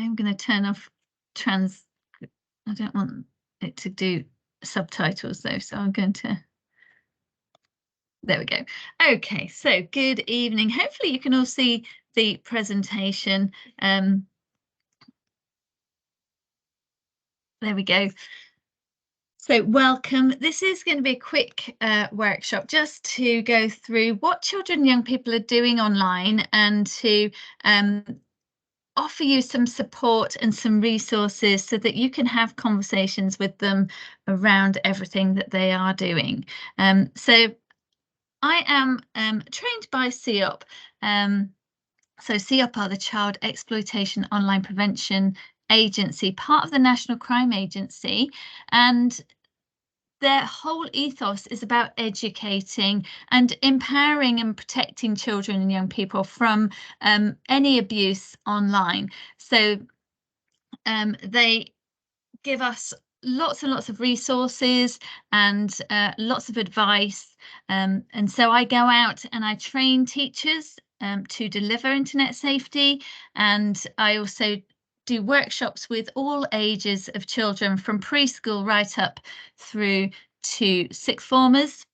I'm going to turn off trans. I don't want it to do subtitles though, so I'm going to. There we go. Okay, so good evening. Hopefully you can all see the presentation. There we go. So welcome. This is going to be a quick workshop just to go through what children and young people are doing online and to offer you some support and some resources so that you can have conversations with them around everything that they are doing. So I am trained by CEOP. So CEOP are the Child Exploitation Online Prevention Agency, part of the National Crime Agency, and their whole ethos is about educating and empowering and protecting children and young people from any abuse online. So they give us lots and lots of resources and lots of advice. And so I go out and I train teachers to deliver internet safety, and I also do workshops with all ages of children from preschool right up through to sixth formers.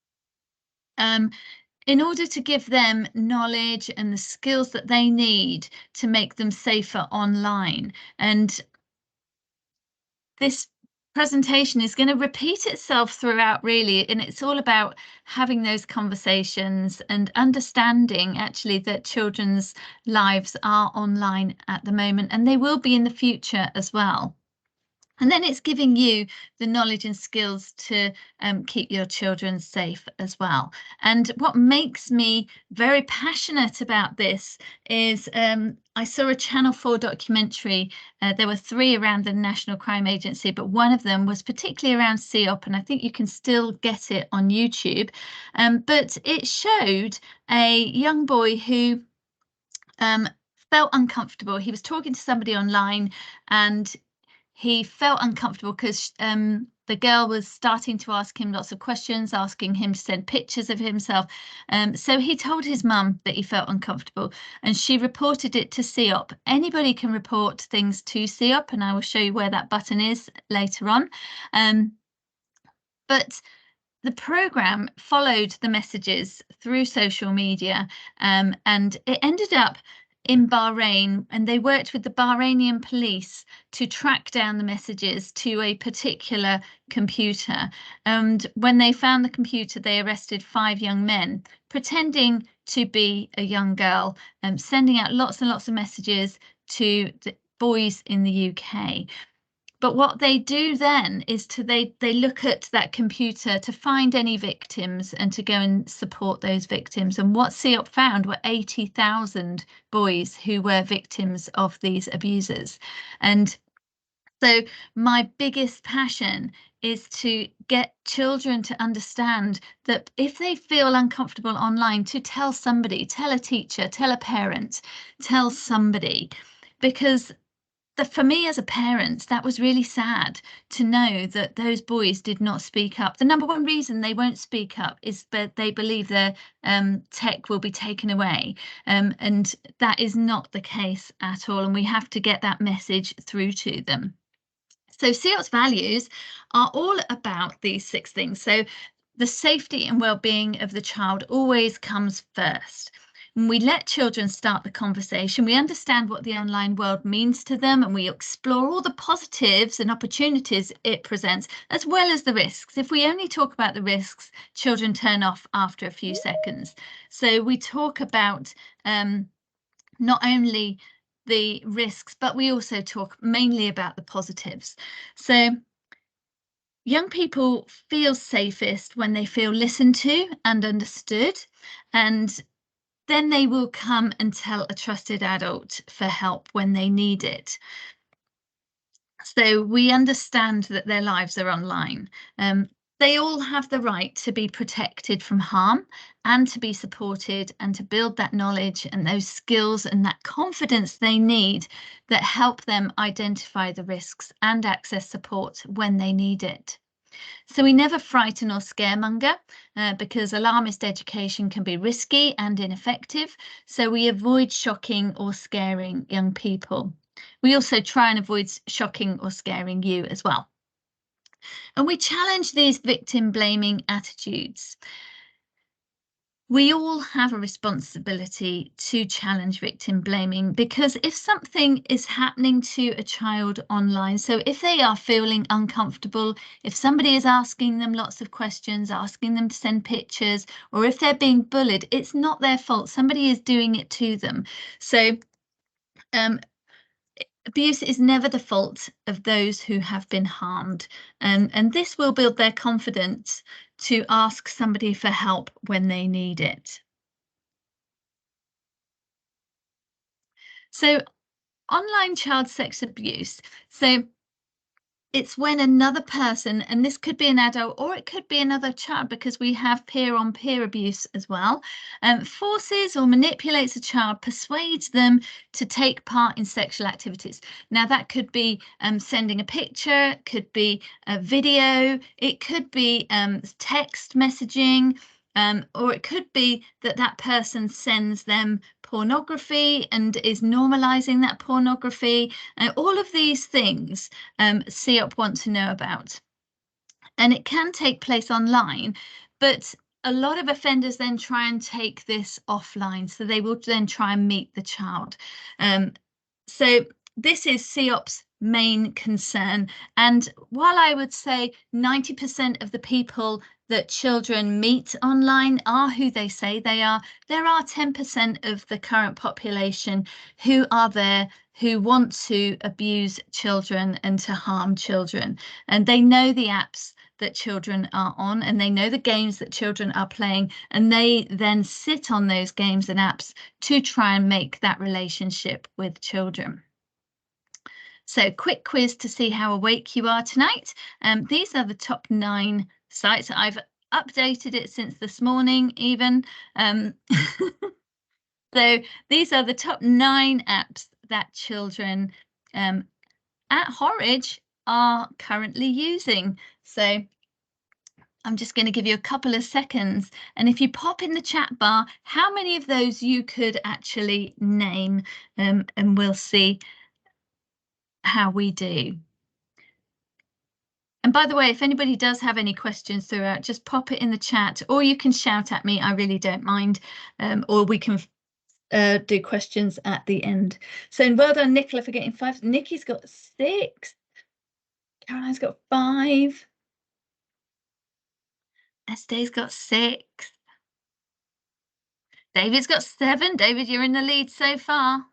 In order to give them knowledge and the skills that they need to make them safer online. And this presentation is going to repeat itself throughout, really, and it's all about having those conversations and understanding actually that children's lives are online at the moment, and they will be in the future as well. And then it's giving you the knowledge and skills to keep your children safe as well. And what makes me very passionate about this is I saw a Channel 4 documentary. There were 3 around the National Crime Agency, but one of them was particularly around CEOP, and I think you can still get it on YouTube. But it showed a young boy who felt uncomfortable. He was talking to somebody online, and he felt uncomfortable because the girl was starting to ask him lots of questions, asking him to send pictures of himself. So he told his mum that he felt uncomfortable, and she reported it to CEOP. Anybody can report things to CEOP, and I will show you where that button is later on. But the programme followed the messages through social media, and it ended up in Bahrain, and they worked with the Bahrainian police to track down the messages to a particular computer. And when they found the computer, they arrested 5 young men pretending to be a young girl, sending out lots and lots of messages to the boys in the UK. But what they do then is they look at that computer to find any victims and to go and support those victims. And what CEOP found were 80,000 boys who were victims of these abusers. And so my biggest passion is to get children to understand that if they feel uncomfortable online, to tell somebody, tell a teacher, tell a parent, tell somebody, because for me as a parent, that was really sad to know that those boys did not speak up. The number one reason they won't speak up is that they believe their tech will be taken away. And that is not the case at all. And we have to get that message through to them. So CEOP's values are all about these 6 things. So the safety and well-being of the child always comes first. When we let children start the conversation, we understand what the online world means to them, and we explore all the positives and opportunities it presents, as well as the risks. If we only talk about the risks, children turn off after a few seconds. So we talk about not only the risks, but we also talk mainly about the positives. So young people feel safest when they feel listened to and understood, and then they will come and tell a trusted adult for help when they need it. So we understand that their lives are online. They all have the right to be protected from harm and to be supported and to build that knowledge and those skills and that confidence they need that help them identify the risks and access support when they need it. So we never frighten or scaremonger because alarmist education can be risky and ineffective. So we avoid shocking or scaring young people. We also try and avoid shocking or scaring you as well. And we challenge these victim blaming attitudes. We all have a responsibility to challenge victim blaming, because if something is happening to a child online, so if they are feeling uncomfortable, if somebody is asking them lots of questions, asking them to send pictures, or if they're being bullied, it's not their fault. Somebody is doing it to them. So abuse is never the fault of those who have been harmed, and this will build their confidence to ask somebody for help when they need it. So online child sex abuse. So it's when another person, and this could be an adult or it could be another child, because we have peer-on-peer abuse as well, forces or manipulates a child, persuades them to take part in sexual activities. Now that could be sending a picture, could be a video, it could be text messaging, or it could be that that person sends them pornography and is normalizing that pornography. All of these things CEOP want to know about. And it can take place online, but a lot of offenders then try and take this offline. So they will then try and meet the child. So this is CEOP's main concern. And while I would say 90% of the people that children meet online are who they say they are, there are 10% of the current population who are there, who want to abuse children and to harm children. And they know the apps that children are on, and they know the games that children are playing, and they then sit on those games and apps to try and make that relationship with children. So quick quiz to see how awake you are tonight. These are the top 9 sites. I've updated it since this morning even. So these are the top 9 apps that children at Horridge are currently using. So I'm just going to give you a couple of seconds, and if you pop in the chat bar how many of those you could actually name, and we'll see how we do. And by the way, if anybody does have any questions throughout, just pop it in the chat, or you can shout at me, I really don't mind, or we can do questions at the end. So well done, Nicola, for getting 5. Nikki's got 6. Caroline's got 5. Este's got 6. David's got 7. David, you're in the lead so far.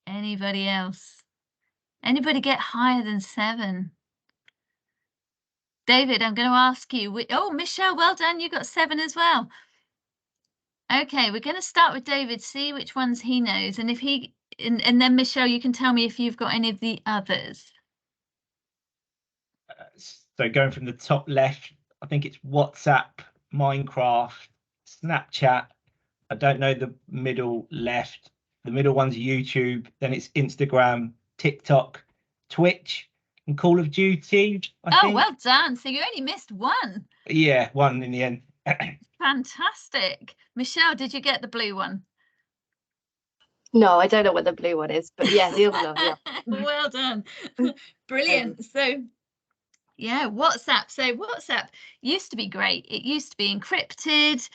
Anybody else? Anybody get higher than 7? David, I'm going to ask you. Oh, Michelle, well done. You got 7 as well. Okay, we're going to start with David, see which ones he knows. And if he, and then Michelle, you can tell me if you've got any of the others. So going from the top left, I think it's WhatsApp, Minecraft, Snapchat. I don't know the middle left. The middle one's YouTube. Then it's Instagram, TikTok, Twitch, and Call of Duty. I think. Well done. So you only missed 1. Yeah, 1 in the end. Fantastic. Michelle, did you get the blue one? No, I don't know what the blue one is, but yeah, the other one, yeah. Well done. Brilliant. So yeah, WhatsApp. So WhatsApp used to be great. It used to be encrypted,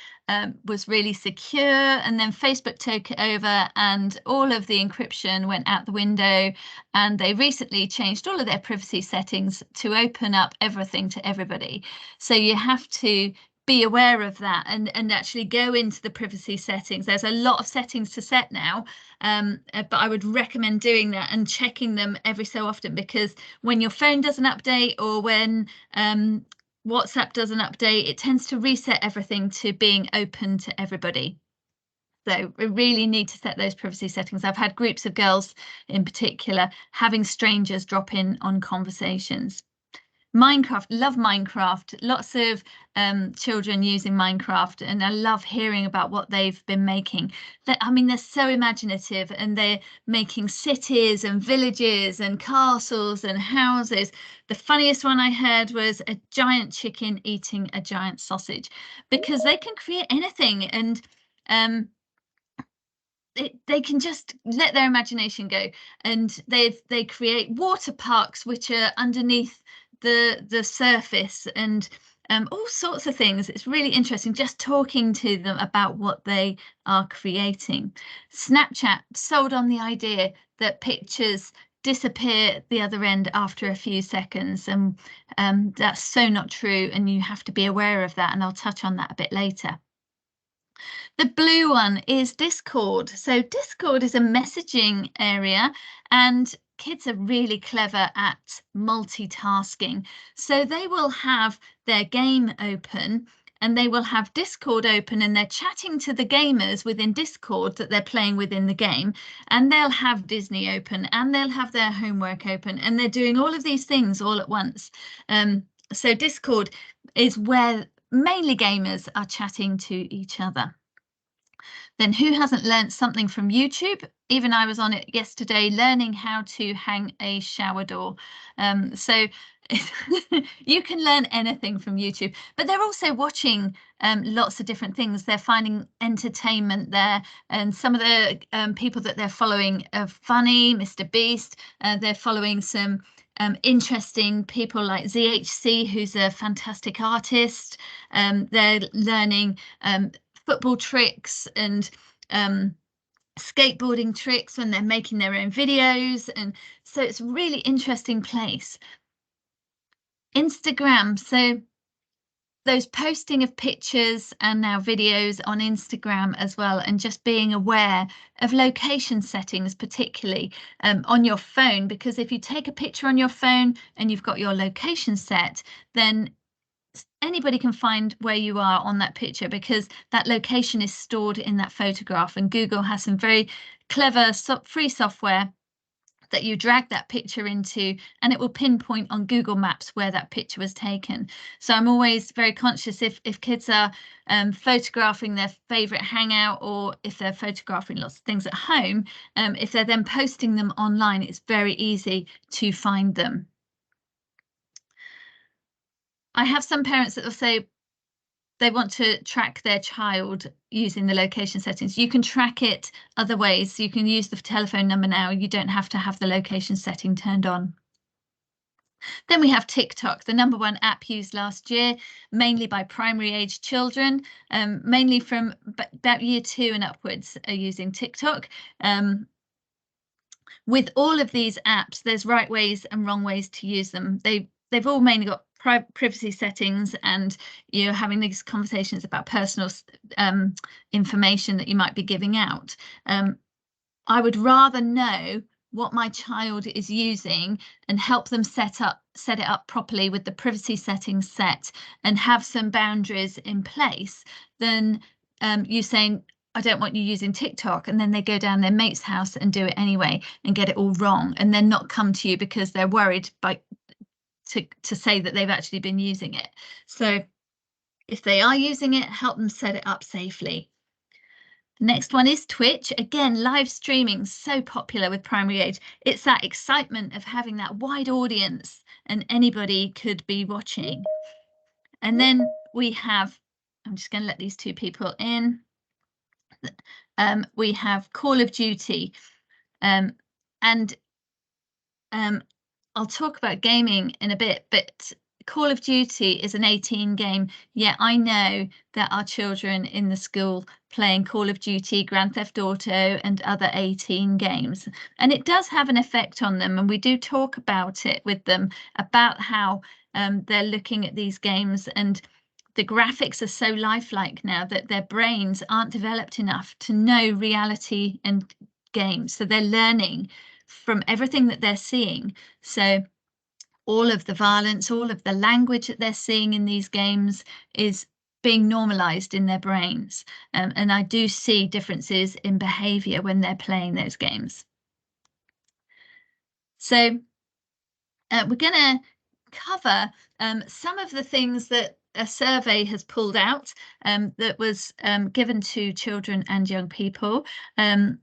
was really secure, and then Facebook took it over and all of the encryption went out the window, and they recently changed all of their privacy settings to open up everything to everybody. So you have to be aware of that and actually go into the privacy settings. There's a lot of settings to set now, but I would recommend doing that and checking them every so often, because when your phone doesn't update or when WhatsApp doesn't update, it tends to reset everything to being open to everybody. So we really need to set those privacy settings. I've had groups of girls in particular having strangers drop in on conversations. Minecraft, love Minecraft. Lots of children using Minecraft, and I love hearing about what they've been making. I mean, they're so imaginative, and they're making cities and villages and castles and houses. The funniest one I heard was a giant chicken eating a giant sausage, because they can create anything, and they can just let their imagination go, and they create water parks which are underneath the surface, and all sorts of things. It's really interesting just talking to them about what they are creating. Snapchat sold on the idea that pictures disappear at the other end after a few seconds, and that's so not true, and you have to be aware of that, and I'll touch on that a bit later. The blue one is Discord. So Discord is a messaging area, and kids are really clever at multitasking. So they will have their game open, and they will have Discord open, and they're chatting to the gamers within Discord that they're playing within the game, and they'll have Disney open, and they'll have their homework open, and they're doing all of these things all at once. So Discord is where mainly gamers are chatting to each other. Then who hasn't learned something from YouTube? Even I was on it yesterday, learning how to hang a shower door. So you can learn anything from YouTube, but they're also watching lots of different things. They're finding entertainment there, and some of the people that they're following are funny. Mr. Beast. They're following some interesting people like ZHC, who's a fantastic artist. They're learning football tricks and skateboarding tricks when they're making their own videos, and so it's a really interesting place. Instagram, so those posting of pictures and now videos on Instagram as well, and just being aware of location settings, particularly on your phone, because if you take a picture on your phone and you've got your location set, then anybody can find where you are on that picture, because that location is stored in that photograph, and Google has some very clever free software that you drag that picture into, and it will pinpoint on Google Maps where that picture was taken. So I'm always very conscious if kids are photographing their favorite hangout, or if they're photographing lots of things at home, if they're then posting them online, it's very easy to find them. I have some parents that will say they want to track their child using the location settings. You can track it other ways. You can use the telephone number now. You don't have to have the location setting turned on. Then we have TikTok, the #1 app used last year, mainly by primary age children, mainly from about year 2 and upwards are using TikTok. With all of these apps, there's right ways and wrong ways to use them. They've all mainly got privacy settings, and you're having these conversations about personal information that you might be giving out. I would rather know what my child is using and help them set it up properly with the privacy settings set and have some boundaries in place than you saying, I don't want you using TikTok, and then they go down their mate's house and do it anyway and get it all wrong, and then not come to you because they're worried to say that they've actually been using it. So if they are using it, help them set it up safely. Next one is Twitch. Again, live streaming, so popular with primary age. It's that excitement of having that wide audience and anybody could be watching. And then we have, I'm just going to let these two people in. We have Call of Duty, and I'll talk about gaming in a bit, but Call of Duty is an 18 game. Yeah, I know there are children in the school playing Call of Duty, Grand Theft Auto, and other 18 games. And it does have an effect on them. And we do talk about it with them, about how they're looking at these games, and the graphics are so lifelike now that their brains aren't developed enough to know reality and games. So they're learning from everything that they're seeing. So all of the violence, all of the language that they're seeing in these games is being normalized in their brains. And I do see differences in behavior when they're playing those games. So we're going to cover some of the things that a survey has pulled out that was given to children and young people. And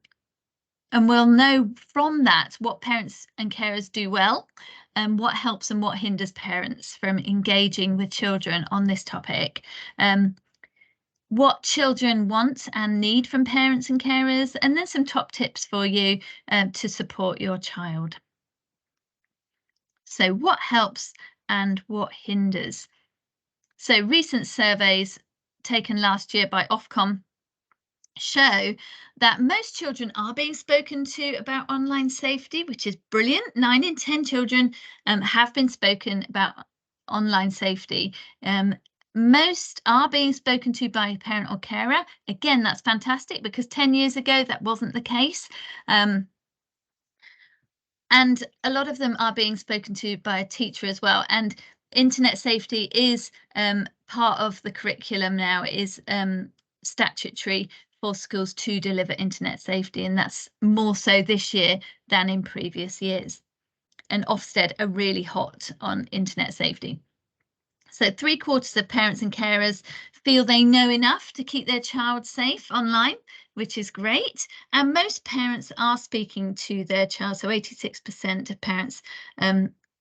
we'll know from that what parents and carers do well, and what helps and what hinders parents from engaging with children on this topic. What children want and need from parents and carers, and then some top tips for you to support your child. So what helps and what hinders? So recent surveys taken last year by Ofcom show that most children are being spoken to about online safety, which is brilliant. 9 in 10 children have been spoken about online safety. Most are being spoken to by a parent or carer. Again, that's fantastic, because 10 years ago that wasn't the case. And a lot of them are being spoken to by a teacher as well. And internet safety is part of the curriculum now. It is statutory for schools to deliver internet safety, and that's more so this year than in previous years. And Ofsted are really hot on internet safety. So 3/4 of parents and carers feel they know enough to keep their child safe online, which is great. And most parents are speaking to their child. So 86% of parents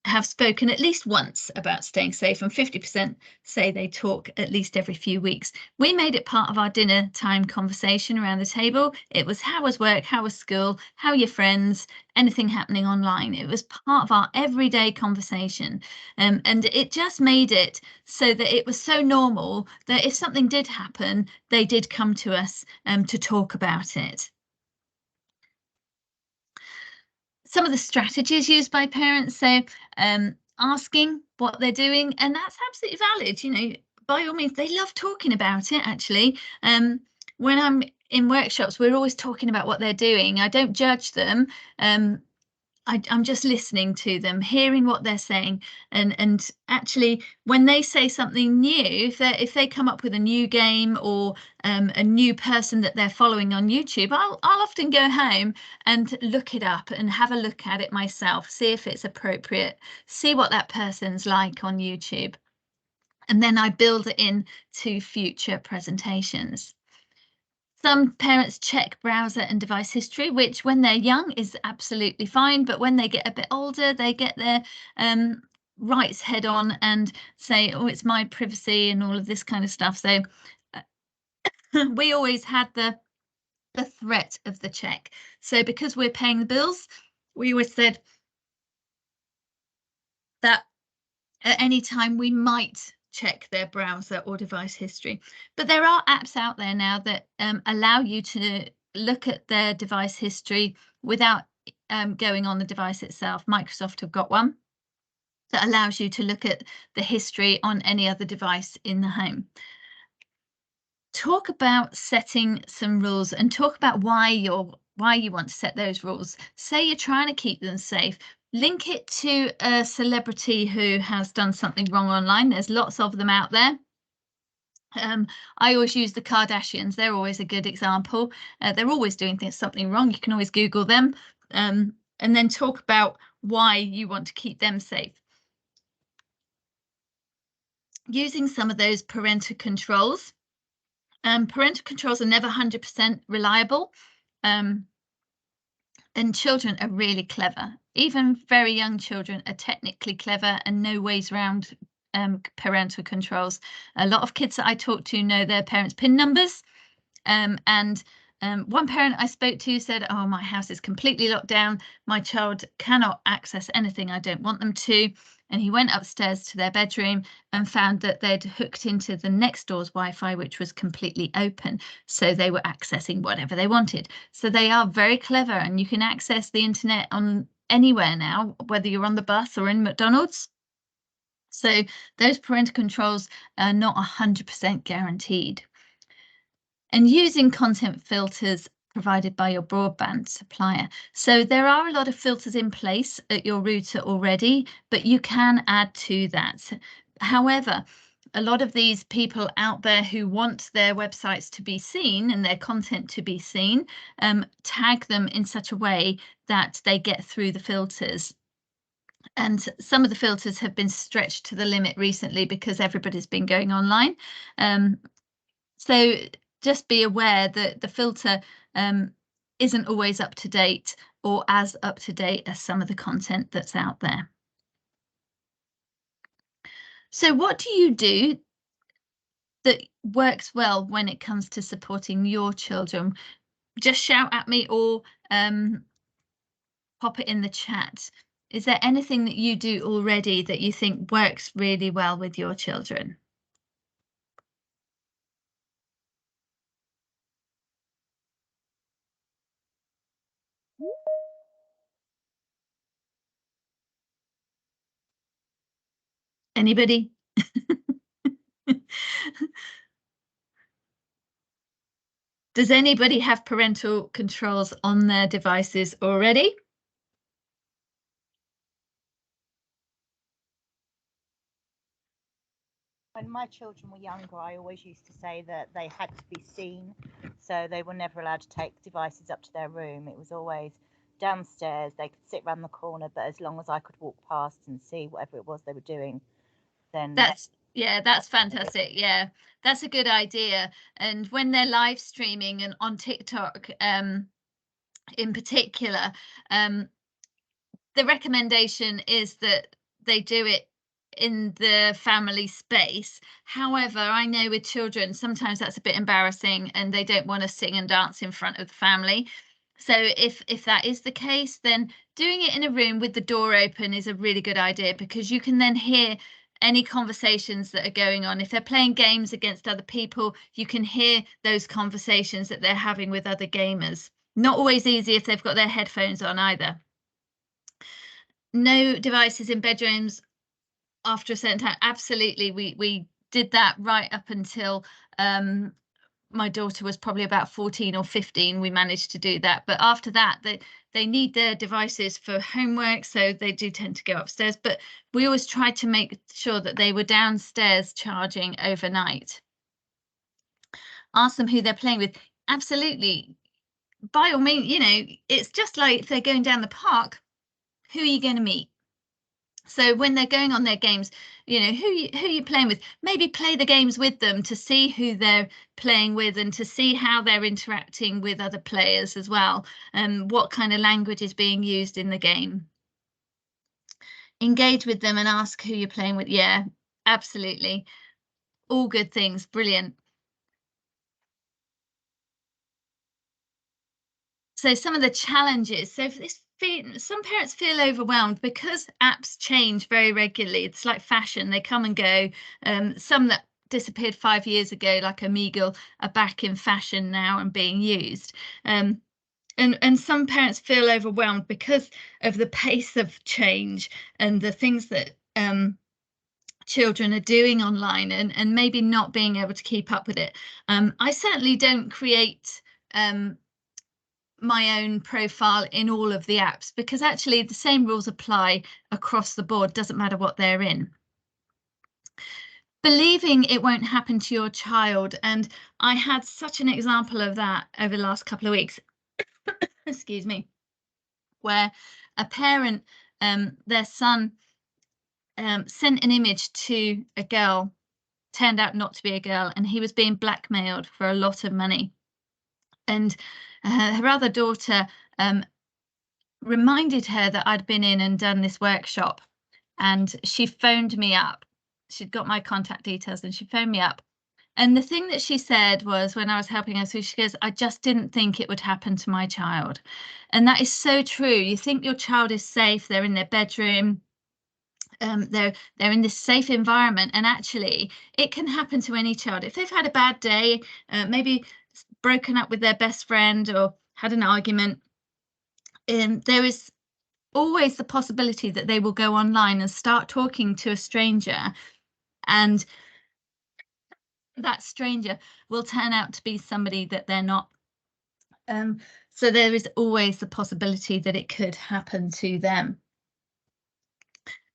have spoken at least once about staying safe, and 50% say they talk at least every few weeks. We made it part of our dinner time conversation around the table. It was, how was work, how was school, how are your friends, anything happening online. It was part of our everyday conversation, and it just made it so that it was so normal that if something did happen, they did come to us to talk about it. Some of the strategies used by parents, so asking what they're doing, and that's absolutely valid. You know, by all means, they love talking about it, actually. When I'm in workshops, we're always talking about what they're doing. I don't judge them. I'm just listening to them, hearing what they're saying, and actually when they say something new, if they come up with a new game or a new person that they're following on YouTube, I'll often go home and look it up and have a look at it myself, see if it's appropriate, see what that person's like on YouTube, and then I build it in to future presentations. Some parents check browser and device history, which when they're young is absolutely fine, but when they get a bit older, they get their rights head on and say, oh, it's my privacy and all of this kind of stuff. So we always had the threat of the check. So because we're paying the bills, we always said that at any time we might check their browser or device history. But there are apps out there now that allow you to look at their device history without going on the device itself. Microsoft have got one that allows you to look at the history on any other device in the home. Talk about setting some rules, and talk about why you want to set those rules. Say you're trying to keep them safe. Link it to a celebrity who has done something wrong online. There's lots of them out there. I always use the Kardashians. They're always a good example. They're always doing something wrong. You can always Google them, and then talk about why you want to keep them safe. Using some of those parental controls. Parental controls are never 100% reliable. And children are really clever. Even very young children are technically clever and know ways around parental controls. A lot of kids that I talk to know their parents' PIN numbers. One parent I spoke to said, oh, my house is completely locked down. My child cannot access anything I don't want them to. And he went upstairs to their bedroom and found that they'd hooked into the next door's Wi-Fi, which was completely open. So they were accessing whatever they wanted. So they are very clever, and you can access the internet on anywhere now, whether you're on the bus or in McDonald's. So those parental controls are not 100% guaranteed. And using content filters provided by your broadband supplier. So there are a lot of filters in place at your router already, but you can add to that. However, a lot of these people out there who want their websites to be seen and their content to be seen, tag them in such a way that they get through the filters. And some of the filters have been stretched to the limit recently because everybody's been going online. So just be aware that the filter isn't always up to date or as up to date as some of the content that's out there. So what do you do that works well when it comes to supporting your children? Just shout at me or pop it in the chat. Is there anything that you do already that you think works really well with your children? Anybody? Does anybody have parental controls on their devices already? When my children were younger, I always used to say that they had to be seen, so they were never allowed to take devices up to their room. It was always downstairs. They could sit around the corner, but as long as I could walk past and see whatever it was they were doing, then that's fantastic. Yeah, that's a good idea. And when they're live streaming and on TikTok, in particular, the recommendation is that they do it in the family space. However, I know with children, sometimes that's a bit embarrassing and they don't want to sing and dance in front of the family. So if that is the case, then doing it in a room with the door open is a really good idea, because you can then hear any conversations that are going on. If they're playing games against other people, you can hear those conversations that they're having with other gamers. Not always easy if they've got their headphones on either. No devices in bedrooms after a certain time. Absolutely, we did that right up until my daughter was probably about 14 or 15. We managed to do that, but after that they need their devices for homework, so they do tend to go upstairs. But we always tried to make sure that they were downstairs charging overnight. Ask them who they're playing with. Absolutely, by all means, you know, it's just like if they're going down the park, who are you going to meet? So when they're going on their games, you know, who you playing with, maybe play the games with them to see who they're playing with and to see how they're interacting with other players as well, and what kind of language is being used in the game. Engage with them and ask who you're playing with. Yeah, absolutely. All good things. Brilliant. So some of the challenges. So for this, some parents feel overwhelmed because apps change very regularly. It's like fashion, they come and go. Some that disappeared 5 years ago, like Omegle, are back in fashion now and being used. And some parents feel overwhelmed because of the pace of change and the things that children are doing online, and maybe not being able to keep up with it. I certainly don't create my own profile in all of the apps, because actually the same rules apply across the board, doesn't matter what they're in. Believing it won't happen to your child, and I had such an example of that over the last couple of weeks excuse me, where a parent, their son sent an image to a girl, turned out not to be a girl, and he was being blackmailed for a lot of money. And her other daughter reminded her that I'd been in and done this workshop, and she phoned me up. She'd got my contact details and she phoned me up. And the thing that she said was, when I was helping her, so she goes, I just didn't think it would happen to my child. And that is so true. You think your child is safe, they're in their bedroom, they're in this safe environment, and actually it can happen to any child. If they've had a bad day, maybe broken up with their best friend or had an argument, there is always the possibility that they will go online and start talking to a stranger, and that stranger will turn out to be somebody that they're not. So there is always the possibility that it could happen to them.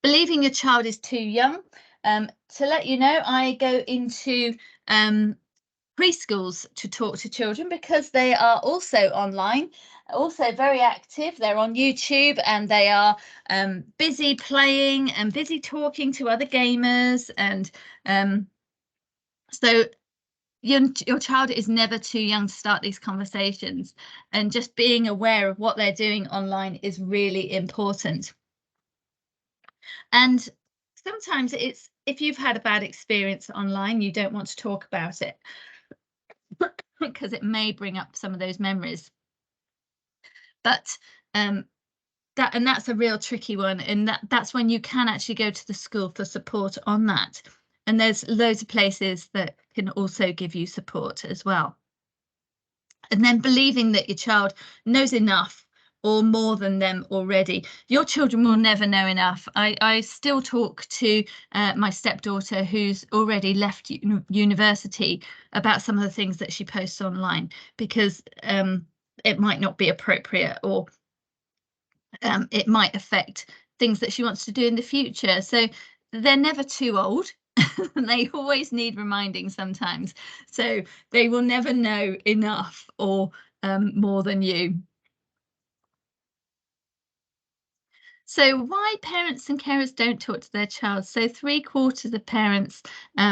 Believing your child is too young. To let you know, I go into preschools to talk to children because they are also online, also very active. They're on YouTube and they are busy playing and busy talking to other gamers. And so your child is never too young to start these conversations, and just being aware of what they're doing online is really important. And sometimes it's, if you've had a bad experience online, you don't want to talk about it because it may bring up some of those memories. But that's a real tricky one, and that's when you can actually go to the school for support on that. And there's loads of places that can also give you support as well. And then believing that your child knows enough or more than them already. Your children will never know enough. I still talk to my stepdaughter who's already left university about some of the things that she posts online, because it might not be appropriate, or it might affect things that she wants to do in the future. So they're never too old. They always need reminding sometimes. So they will never know enough or more than you. So why parents and carers don't talk to their child? So 3/4 of parents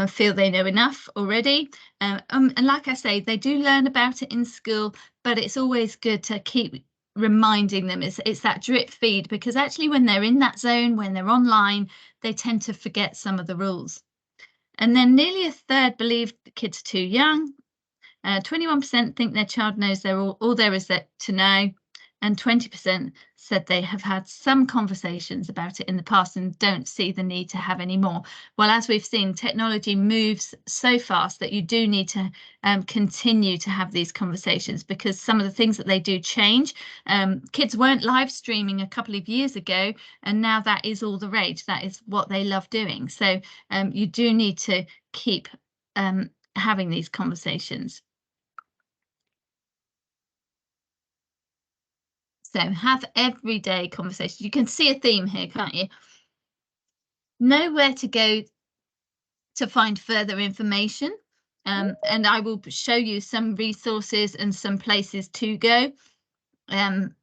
feel they know enough already. And like I say, they do learn about it in school, but it's always good to keep reminding them. It's that drip feed, because actually when they're in that zone, when they're online, they tend to forget some of the rules. And then nearly a third believe the kids are too young. 21% think their child knows all there is to know, and 20% said they have had some conversations about it in the past and don't see the need to have any more. Well, as we've seen, technology moves so fast that you do need to continue to have these conversations, because some of the things that they do change. Kids weren't live streaming a couple of years ago, and now that is all the rage. That is what they love doing. So you do need to keep having these conversations. So have everyday conversations. You can see a theme here, can't you? Know where to go to find further information. And I will show you some resources and some places to go. There'll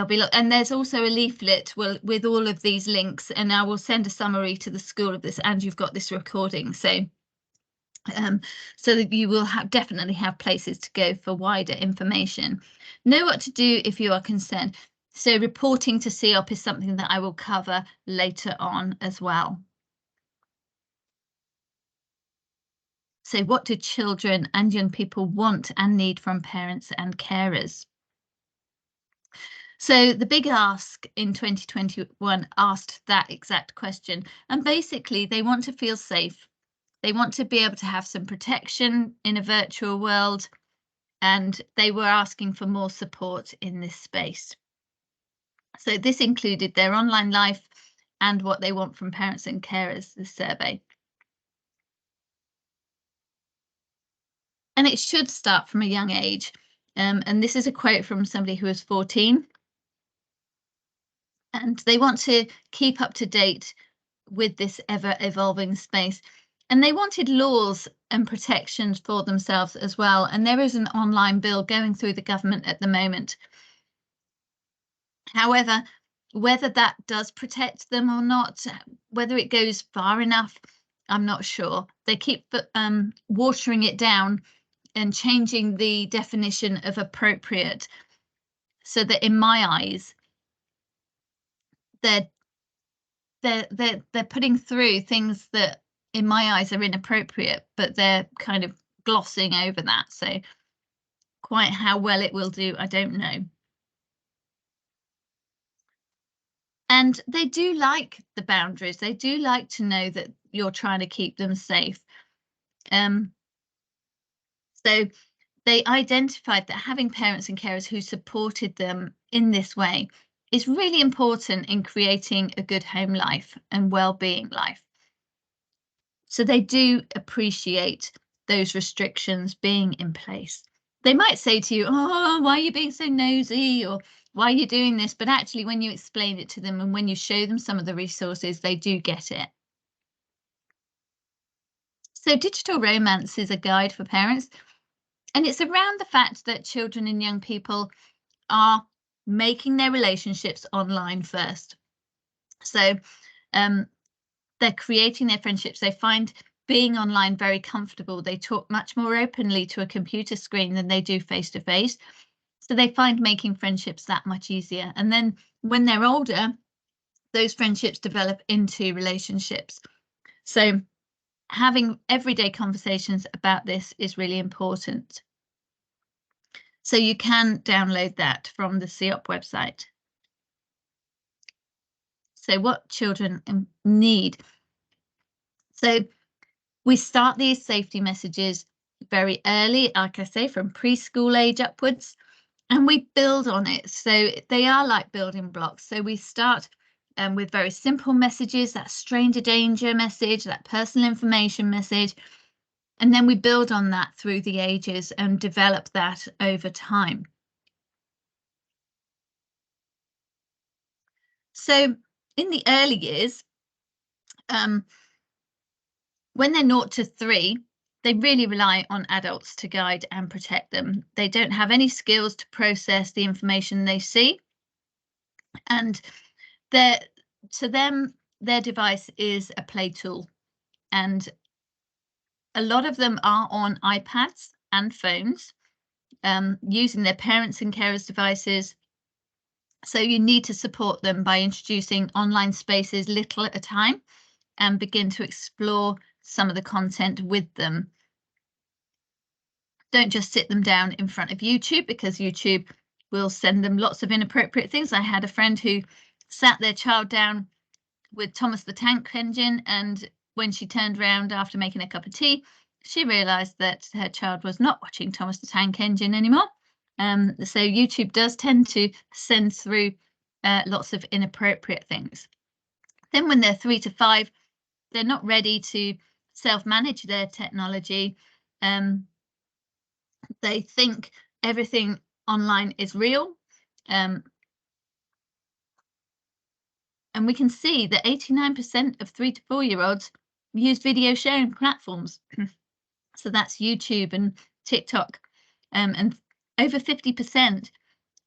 be, and there's also a leaflet with all of these links, and I will send a summary to the school of this, and you've got this recording. So so that you will definitely have places to go for wider information. Know what to do if you are concerned. So reporting to CEOP is something that I will cover later on as well. So what do children and young people want and need from parents and carers? So the Big Ask in 2021 asked that exact question, and basically they want to feel safe. They want to be able to have some protection in a virtual world, and they were asking for more support in this space. So this included their online life and what they want from parents and carers, the survey. And it should start from a young age. And this is a quote from somebody who was 14. And they want to keep up to date with this ever evolving space. And they wanted laws and protections for themselves as well. And there is an online bill going through the government at the moment. However, whether that does protect them or not, whether it goes far enough, I'm not sure. They keep watering it down and changing the definition of appropriate, so that in my eyes, they're putting through things that in my eyes are inappropriate, but they're kind of glossing over that. So quite how well it will do, I don't know. And they do like the boundaries. They do like to know that you're trying to keep them safe. So they identified that having parents and carers who supported them in this way is really important in creating a good home life and well-being life. So they do appreciate those restrictions being in place. They might say to you, oh, why are you being so nosy, or why are you doing this? But actually, when you explain it to them and when you show them some of the resources, they do get it. So Digital Romance is a guide for parents, and it's around the fact that children and young people are making their relationships online first. So they're creating their friendships. They find being online very comfortable. They talk much more openly to a computer screen than they do face to face. So they find making friendships that much easier. And then when they're older, those friendships develop into relationships. So having everyday conversations about this is really important. So you can download that from the CEOP website. So what children need. So we start these safety messages very early, like I say, from preschool age upwards, and we build on it. So they are like building blocks. So we start with very simple messages, that stranger danger message, that personal information message, and then we build on that through the ages and develop that over time. So in the early years, when they're 0 to 3, they really rely on adults to guide and protect them. They don't have any skills to process the information they see. And to them, their device is a play tool. And a lot of them are on iPads and phones, using their parents' and carers' devices. So you need to support them by introducing online spaces little at a time and begin to explore some of the content with them. Don't just sit them down in front of YouTube, because YouTube will send them lots of inappropriate things. I had a friend who sat their child down with Thomas the Tank Engine, and when she turned around after making a cup of tea, she realized that her child was not watching Thomas the Tank Engine anymore. So YouTube does tend to send through lots of inappropriate things. Then when they're 3 to 5, they're not ready to self-manage their technology. They think everything online is real. And we can see that 89% of 3 to 4-year-olds use video sharing platforms. So that's YouTube and TikTok. And over 50%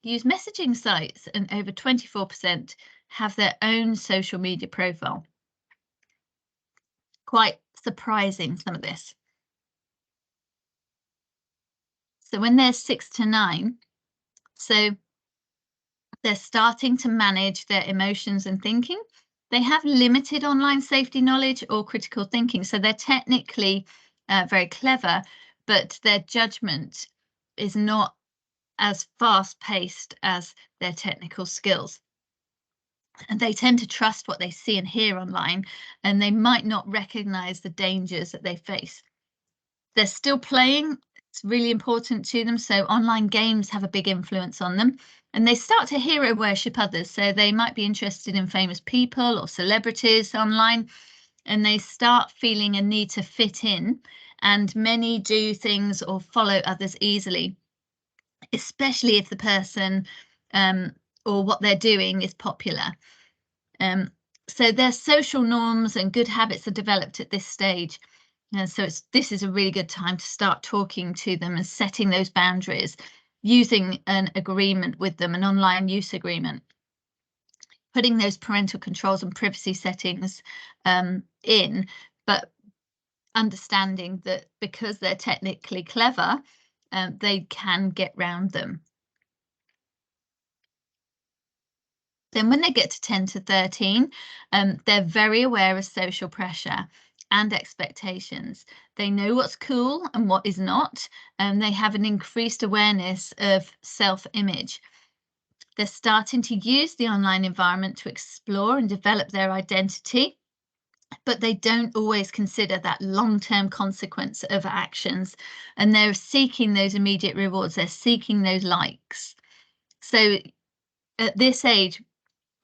use messaging sites, and over 24% have their own social media profile. Quite surprising, some of this. So when they're 6 to 9, so they're starting to manage their emotions and thinking. They have limited online safety knowledge or critical thinking, so they're technically very clever, but their judgment is not as fast-paced as their technical skills. And they tend to trust what they see and hear online, and they might not recognize the dangers that they face. They're still playing. It's really important to them. So online games have a big influence on them, and they start to hero worship others. So they might be interested in famous people or celebrities online, and they start feeling a need to fit in, and many do things or follow others easily, especially if the person or what they're doing is popular. So their social norms and good habits are developed at this stage. And so this is a really good time to start talking to them and setting those boundaries, using an agreement with them, an online use agreement, putting those parental controls and privacy settings in, but understanding that because they're technically clever, they can get round them. Then when they get to 10 to 13, they're very aware of social pressure and expectations. They know what's cool and what is not, and they have an increased awareness of self-image. They're starting to use the online environment to explore and develop their identity, but they don't always consider that long-term consequence of actions, and they're seeking those immediate rewards. They're seeking those likes. So at this age,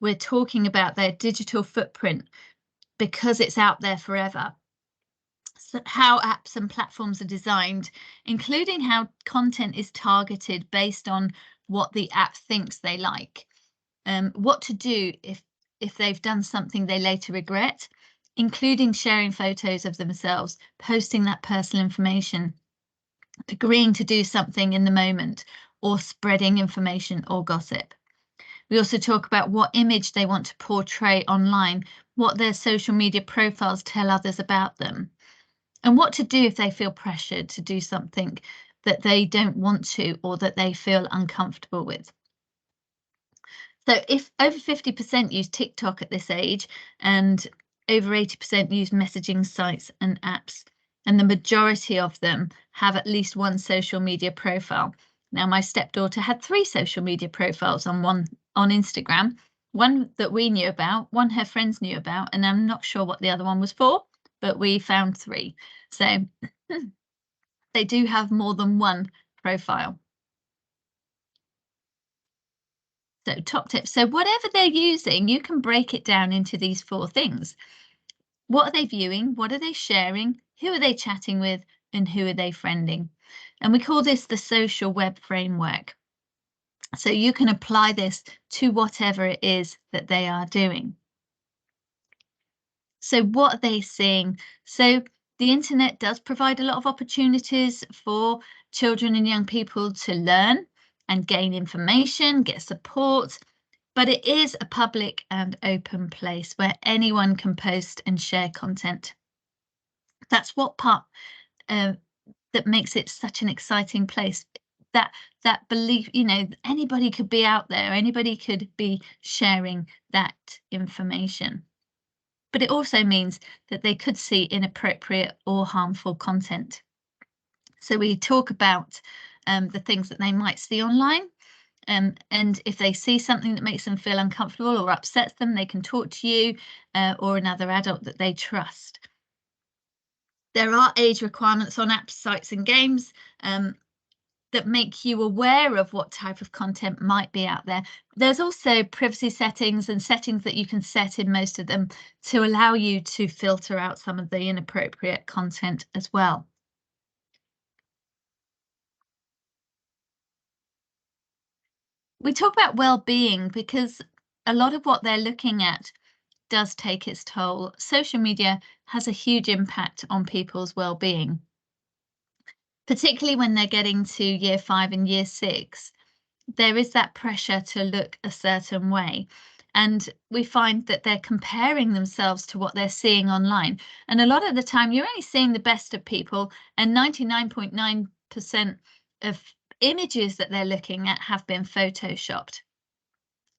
we're talking about their digital footprint because it's out there forever. So how apps and platforms are designed, including how content is targeted based on what the app thinks they like, what to do if they've done something they later regret, including sharing photos of themselves, posting that personal information, agreeing to do something in the moment, or spreading information or gossip. We also talk about what image they want to portray online, what their social media profiles tell others about them, and what to do if they feel pressured to do something that they don't want to or that they feel uncomfortable with. So if over 50% use TikTok at this age and over 80% use messaging sites and apps, and the majority of them have at least one social media profile. Now, my stepdaughter had 3 social media profiles on Instagram, one that we knew about, one her friends knew about, and I'm not sure what the other one was for, but we found 3. So they do have more than one profile. So top tips. So whatever they're using, you can break it down into these 4 things. What are they viewing? What are they sharing? Who are they chatting with? And who are they friending? And we call this the social web framework. So you can apply this to whatever it is that they are doing. So what are they seeing? So the internet does provide a lot of opportunities for children and young people to learn and gain information, get support, but it is a public and open place where anyone can post and share content. That's what part that makes it such an exciting place. That belief, you know, anybody could be out there, anybody could be sharing that information. But it also means that they could see inappropriate or harmful content. So we talk about the things that they might see online. And if they see something that makes them feel uncomfortable or upsets them, they can talk to you or another adult that they trust. There are age requirements on apps, sites and games that make you aware of what type of content might be out there. There's also privacy settings and settings that you can set in most of them to allow you to filter out some of the inappropriate content as well. We talk about well-being because a lot of what they're looking at does take its toll. Social media has a huge impact on people's well-being, particularly when they're getting to year 5 and year 6. There is that pressure to look a certain way. And we find that they're comparing themselves to what they're seeing online. And a lot of the time, you're only seeing the best of people, and 99.9% of images that they're looking at have been photoshopped.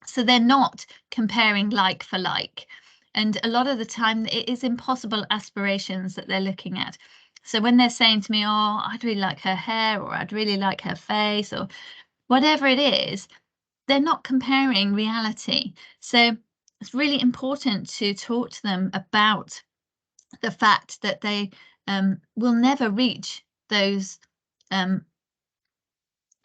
So they're not comparing like for like. And a lot of the time, it is impossible aspirations that they're looking at. So when they're saying to me, oh, I'd really like her hair, or I'd really like her face, or whatever it is, they're not comparing reality. So it's really important to talk to them about the fact that they will never reach those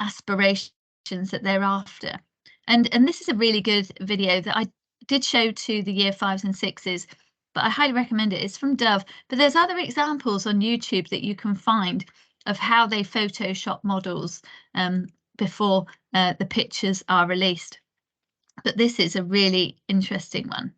aspirations that they're after. And this is a really good video that I did show to the year 5s and 6s, but I highly recommend it. It's from Dove, but there's other examples on YouTube that you can find of how they Photoshop models before the pictures are released. But this is a really interesting one.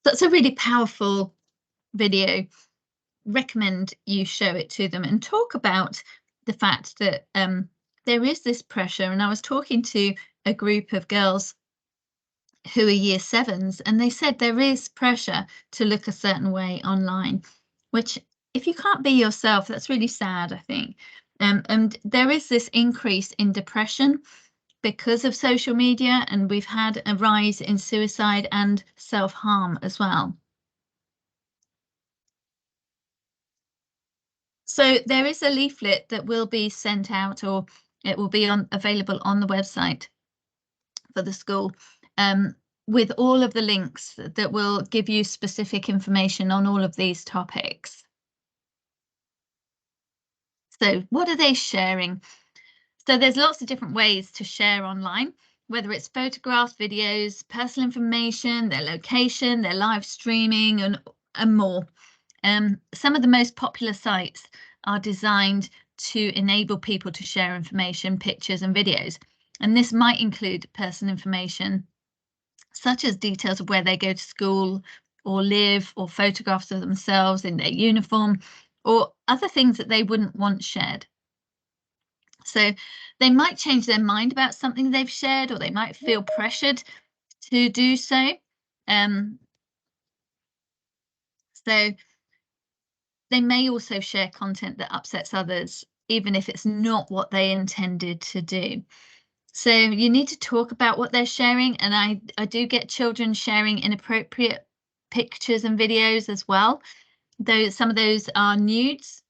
That's a really powerful video. Recommend you show it to them and talk about the fact that there is this pressure. And I was talking to a group of girls who are year 7s, and they said there is pressure to look a certain way online, which if you can't be yourself, that's really sad, I think. And there is this increase in depression because of social media, and we've had a rise in suicide and self-harm as well. So there is a leaflet that will be sent out, or it will be available on the website for the school, with all of the links that will give you specific information on all of these topics. So what are they sharing? So there's lots of different ways to share online, whether it's photographs, videos, personal information, their location, their live streaming, and more. Some of the most popular sites are designed to enable people to share information, pictures and videos. And this might include personal information, such as details of where they go to school or live, or photographs of themselves in their uniform, or other things that they wouldn't want shared. So they might change their mind about something they've shared, or they might feel pressured to do so. So they may also share content that upsets others, even if it's not what they intended to do. So you need to talk about what they're sharing, and I do get children sharing inappropriate pictures and videos as well, though some of those are nudes.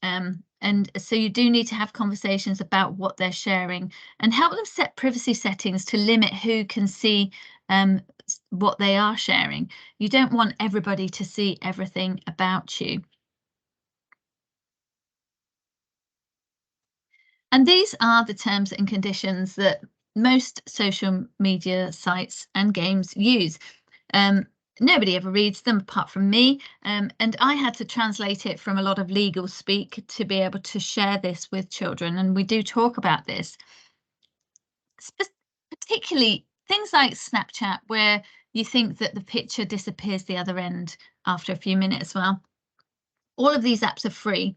And so you do need to have conversations about what they're sharing and help them set privacy settings to limit who can see what they are sharing. You don't want everybody to see everything about you. And these are the terms and conditions that most social media sites and games use. Nobody ever reads them apart from me, and I had to translate it from a lot of legal speak to be able to share this with children, and we do talk about this. Particularly things like Snapchat, where you think that the picture disappears the other end after a few minutes. Well, all of these apps are free,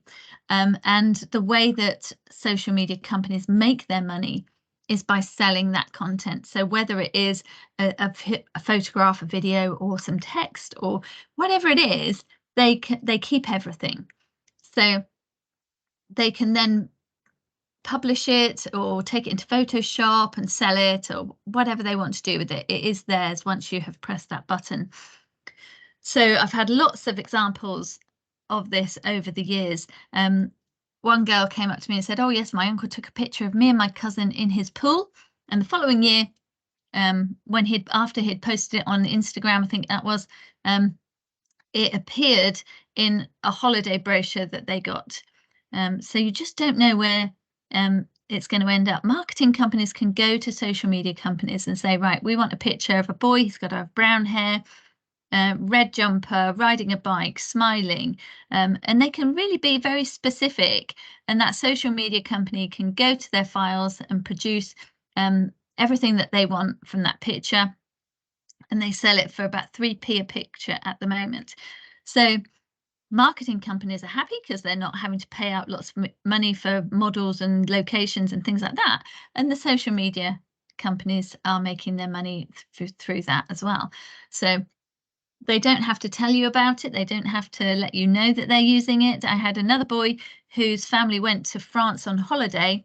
and the way that social media companies make their money is by selling that content. So whether it is a photograph, a video, or some text, or whatever it is, they keep everything. So they can then publish it or take it into Photoshop and sell it, or whatever they want to do with it. It is theirs once you have pressed that button. So I've had lots of examples of this over the years. One girl came up to me and said, "Oh yes, my uncle took a picture of me and my cousin in his pool, and the following year, when after he'd posted it on Instagram, I think that was, it appeared in a holiday brochure that they got." So you just don't know where it's going to end up. Marketing companies can go to social media companies and say, right, we want a picture of a boy, he's got to have brown hair, red jumper, riding a bike, smiling, and they can really be very specific, and that social media company can go to their files and produce everything that they want from that picture, and they sell it for about 3p a picture at the moment. So marketing companies are happy because they're not having to pay out lots of money for models and locations and things like that, and the social media companies are making their money through that as well. So they don't have to tell you about it. They don't have to let you know that they're using it. I had another boy whose family went to France on holiday,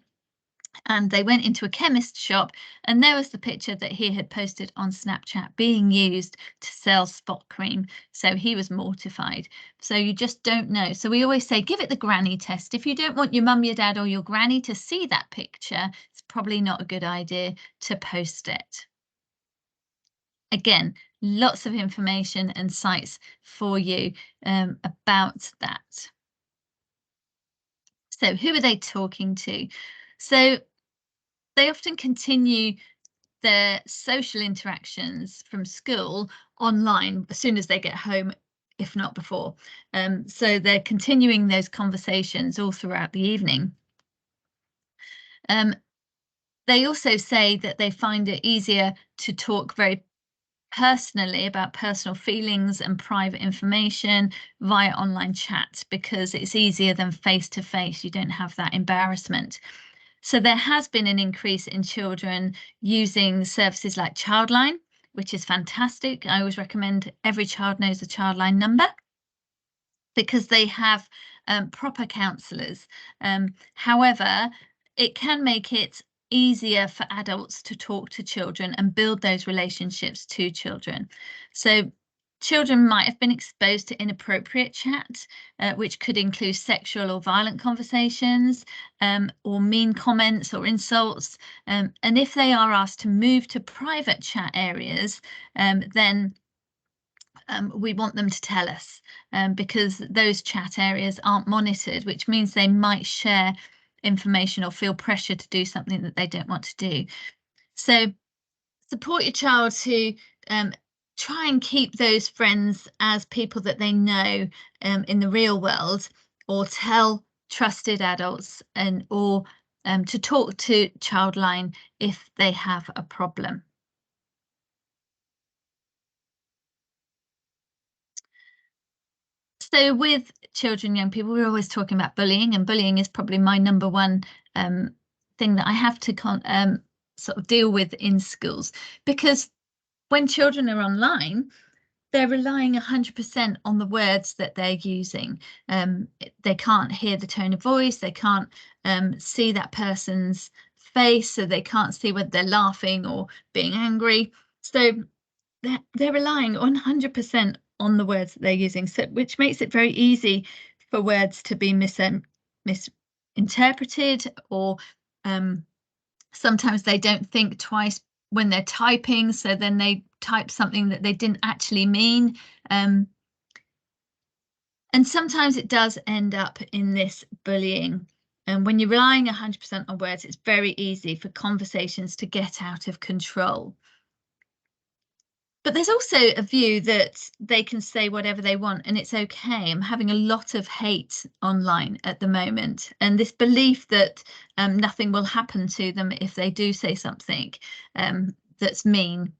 and they went into a chemist shop, and there was the picture that he had posted on Snapchat being used to sell spot cream. So he was mortified. So you just don't know. So we always say, give it the granny test. If you don't want your mum, your dad, or your granny to see that picture, it's probably not a good idea to post it. Again, lots of information and sites for you about that. So who are they talking to? So they often continue their social interactions from school online as soon as they get home, if not before. So they're continuing those conversations all throughout the evening. They also say that they find it easier to talk very personally about personal feelings and private information via online chat because it's easier than face to face. You don't have that embarrassment. So there has been an increase in children using services like Childline, which is fantastic. I always recommend Every Child Knows a Childline number, because they have proper counsellors. However, it can make it easier for adults to talk to children and build those relationships to children. So children might have been exposed to inappropriate chat, which could include sexual or violent conversations, or mean comments or insults. And if they are asked to move to private chat areas, then we want them to tell us, because those chat areas aren't monitored, which means they might share information or feel pressure to do something that they don't want to do. So support your child to try and keep those friends as people that they know in the real world, or tell trusted adults, and or to talk to Childline if they have a problem. So with children, young people, we're always talking about bullying, and bullying is probably my number one thing that I have to sort of deal with in schools, because when children are online, they're relying 100% on the words that they're using. They can't hear the tone of voice, they can't see that person's face, so they can't see whether they're laughing or being angry. So they're relying 100% on the words that they're using, so which makes it very easy for words to be misinterpreted, or sometimes they don't think twice when they're typing, so then they type something that they didn't actually mean. And sometimes it does end up in this bullying. And when you're relying 100% on words, it's very easy for conversations to get out of control. But there's also a view that they can say whatever they want and it's okay. I'm having a lot of hate online at the moment, and this belief that nothing will happen to them if they do say something that's mean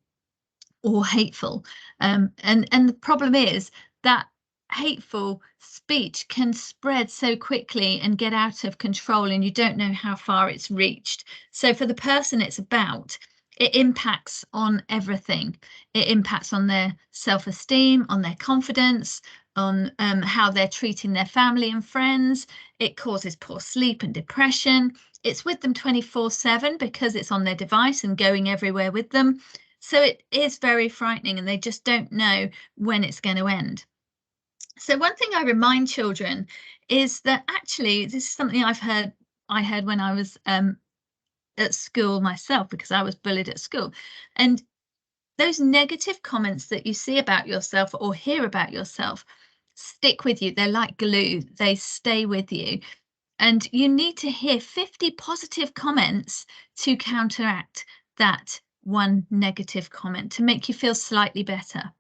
or hateful. And the problem is that hateful speech can spread so quickly and get out of control, and you don't know how far it's reached. So for the person it's about, it impacts on everything. It impacts on their self-esteem, on their confidence, on how they're treating their family and friends. It causes poor sleep and depression. It's with them 24/7 because it's on their device and going everywhere with them. So it is very frightening, and they just don't know when it's going to end. So one thing I remind children is that actually this is something I heard when I was at school myself, because I was bullied at school. And those negative comments that you see about yourself or hear about yourself stick with you. They're like glue, they stay with you. And you need to hear 50 positive comments to counteract that one negative comment, to make you feel slightly better.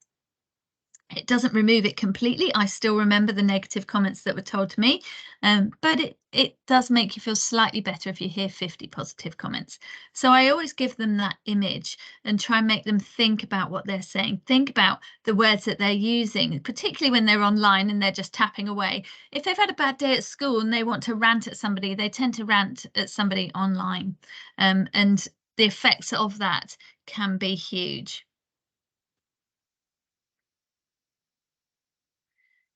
It doesn't remove it completely. I still remember the negative comments that were told to me, but it does make you feel slightly better if you hear 50 positive comments. So I always give them that image and try and make them think about what they're saying, think about the words that they're using, particularly when they're online and they're just tapping away. If they've had a bad day at school and they want to rant at somebody, they tend to rant at somebody online, and the effects of that can be huge.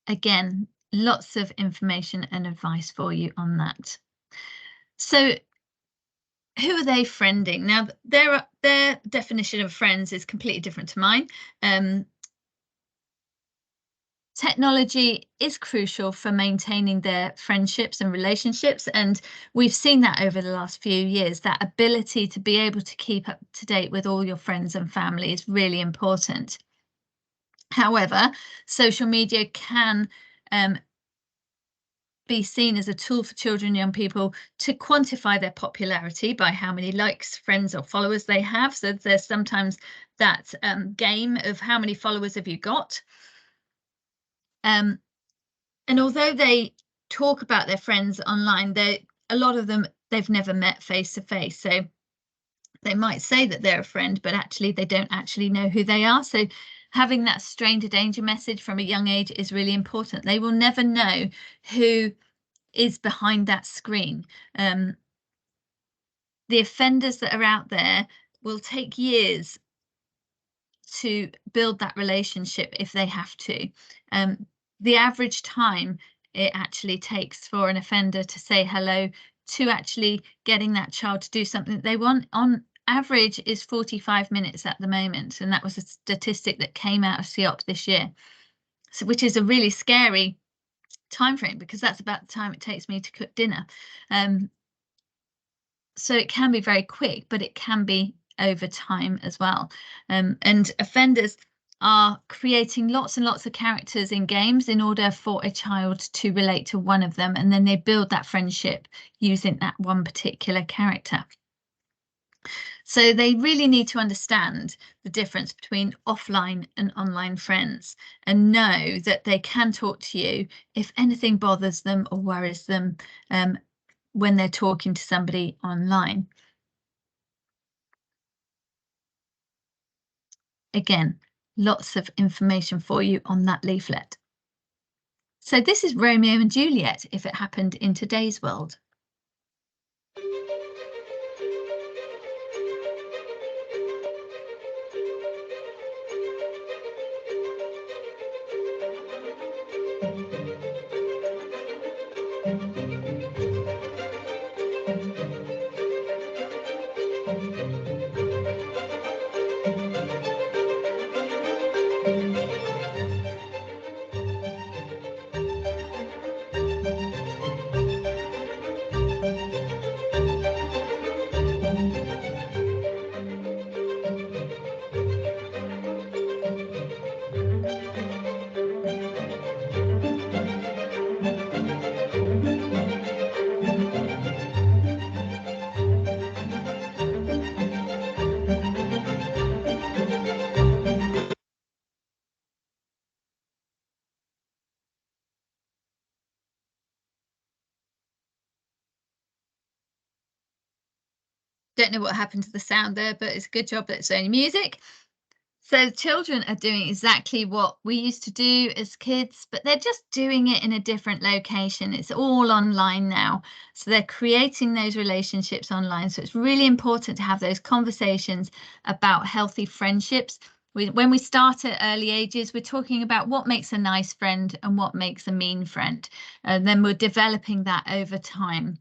Again, lots of information and advice for you on that. So who are they friending? Now, their definition of friends is completely different to mine. Technology is crucial for maintaining their friendships and relationships, and we've seen that over the last few years. That ability to be able to keep up to date with all your friends and family is really important. However, social media can be seen as a tool for children and young people to quantify their popularity by how many likes, friends or followers they have. So there's sometimes that game of how many followers have you got. And although they talk about their friends online, a lot of them they've never met face to face. So they might say that they're a friend, but actually they don't actually know who they are. So having that stranger danger message from a young age is really important. They will never know who is behind that screen. The offenders that are out there will take years to build that relationship if they have to. The average time it actually takes for an offender to say hello to actually getting that child to do something that they want on average is 45 minutes at the moment, and that was a statistic that came out of CEOP this year, so which is a really scary time frame because that's about the time it takes me to cook dinner. So it can be very quick, but it can be over time as well. And offenders are creating lots and lots of characters in games in order for a child to relate to one of them, and then they build that friendship using that one particular character. So they really need to understand the difference between offline and online friends and know that they can talk to you if anything bothers them or worries them when they're talking to somebody online. Again, lots of information for you on that leaflet. So this is Romeo and Juliet if it happened in today's world. Don't know what happened to the sound there, but it's a good job that it's only music. So children are doing exactly what we used to do as kids, but they're just doing it in a different location. It's all online now. So they're creating those relationships online. So it's really important to have those conversations about healthy friendships. When we start at early ages, we're talking about what makes a nice friend and what makes a mean friend. And then we're developing that over time.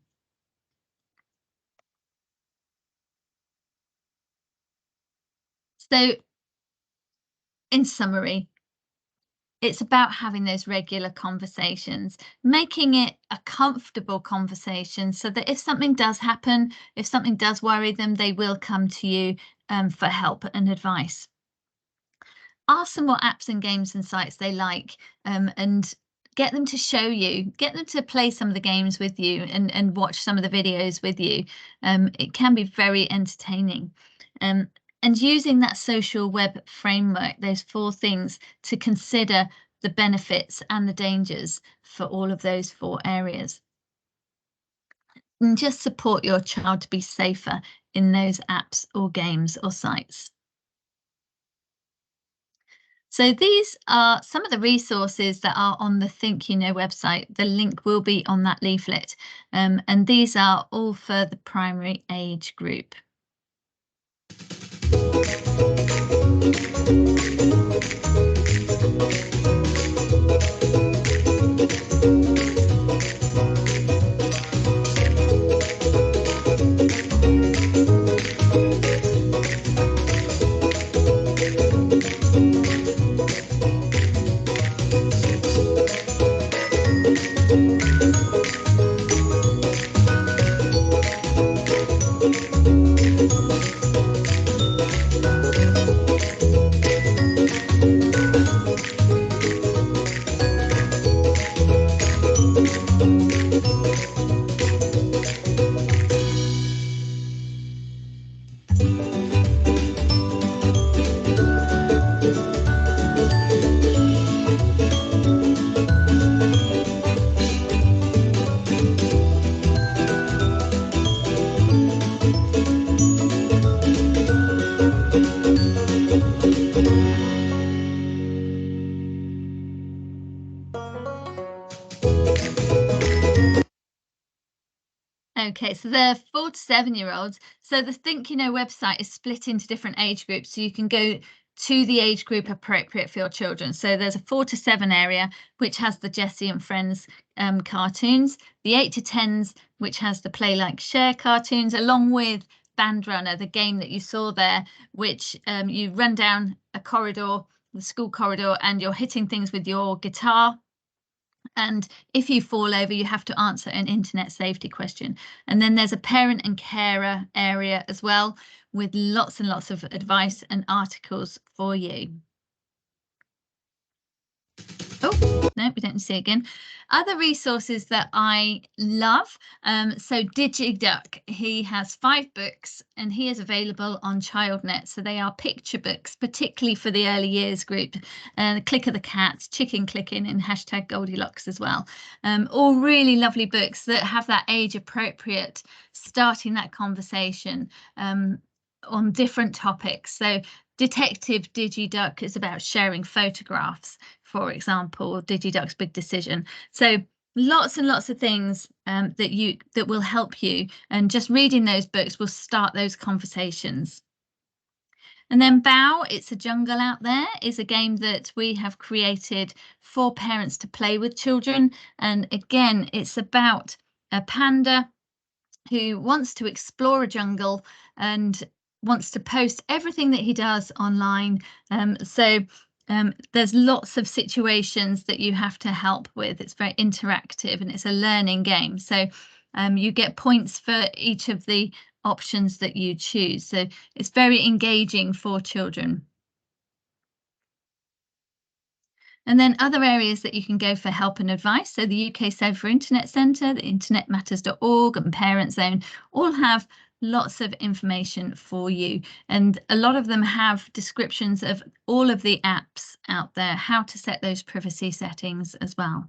So in summary, it's about having those regular conversations, making it a comfortable conversation so that if something does happen, if something does worry them, they will come to you for help and advice. Ask them what apps and games and sites they like and get them to show you, get them to play some of the games with you and watch some of the videos with you. It can be very entertaining. And using that social web framework, those 4 things to consider the benefits and the dangers for all of those 4 areas. And just support your child to be safer in those apps or games or sites. So these are some of the resources that are on the Think You Know website. The link will be on that leaflet. And these are all for the primary age group. Okay, so they're 4 to 7-year-olds. So the Think You Know website is split into different age groups. So you can go to the age group appropriate for your children. So there's a 4 to 7 area, which has the Jessie and Friends cartoons, the 8 to 10s, which has the Play Like Share cartoons, along with Band Runner, the game that you saw there, which you run down a corridor, the school corridor, and you're hitting things with your guitar. And if you fall over, you have to answer an internet safety question. And then there's a parent and carer area as well, with lots and lots of advice and articles for you. Oh, no, we don't see it again. Other resources that I love. So DigiDuck, he has 5 books and he is available on ChildNet. So they are picture books, particularly for the early years group. Click of the Cats, Chicken Clicking, and hashtag Goldilocks as well. All really lovely books that have that age appropriate, starting that conversation on different topics. So Detective DigiDuck is about sharing photographs, for example, DigiDuck's Big Decision. So lots and lots of things that will help you, and just reading those books will start those conversations. And then Bow, It's a Jungle Out There, is a game that we have created for parents to play with children. And again, it's about a panda who wants to explore a jungle and wants to post everything that he does online. There's lots of situations that you have to help with. It's very interactive and it's a learning game. So you get points for each of the options that you choose. So it's very engaging for children. And then other areas that you can go for help and advice. So the UK Safer Internet Centre, the internetmatters.org and Parent Zone all have lots of information for you. And a lot of them have descriptions of all of the apps out there, how to set those privacy settings as well.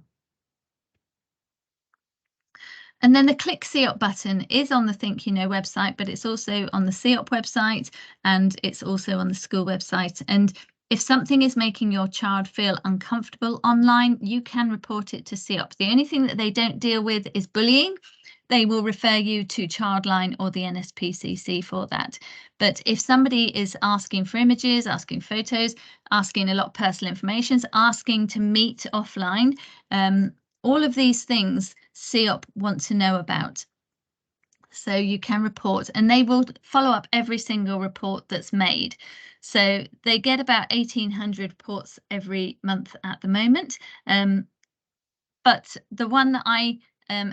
And then the Click CEOP button is on the Think You Know website, but it's also on the CEOP website and it's also on the school website. And if something is making your child feel uncomfortable online, you can report it to CEOP. The only thing that they don't deal with is bullying. They will refer you to Childline or the NSPCC for that. But if somebody is asking for images, asking photos, asking a lot of personal information, asking to meet offline, all of these things CEOP want to know about. So you can report, and they will follow up every single report that's made. So they get about 1,800 reports every month at the moment. But the one that I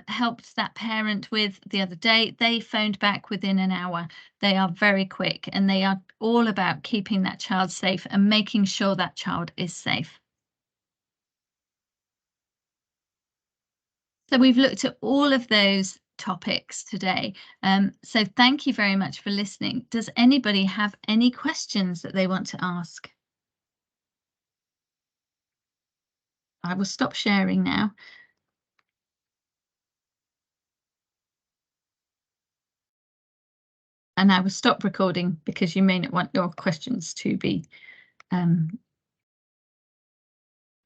helped that parent with the other day, they phoned back within an hour. They are very quick and they are all about keeping that child safe and making sure that child is safe. So we've looked at all of those topics today. So thank you very much for listening. Does anybody have any questions that they want to ask? I will stop sharing now. And I will stop recording because you may not want your questions to be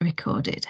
recorded.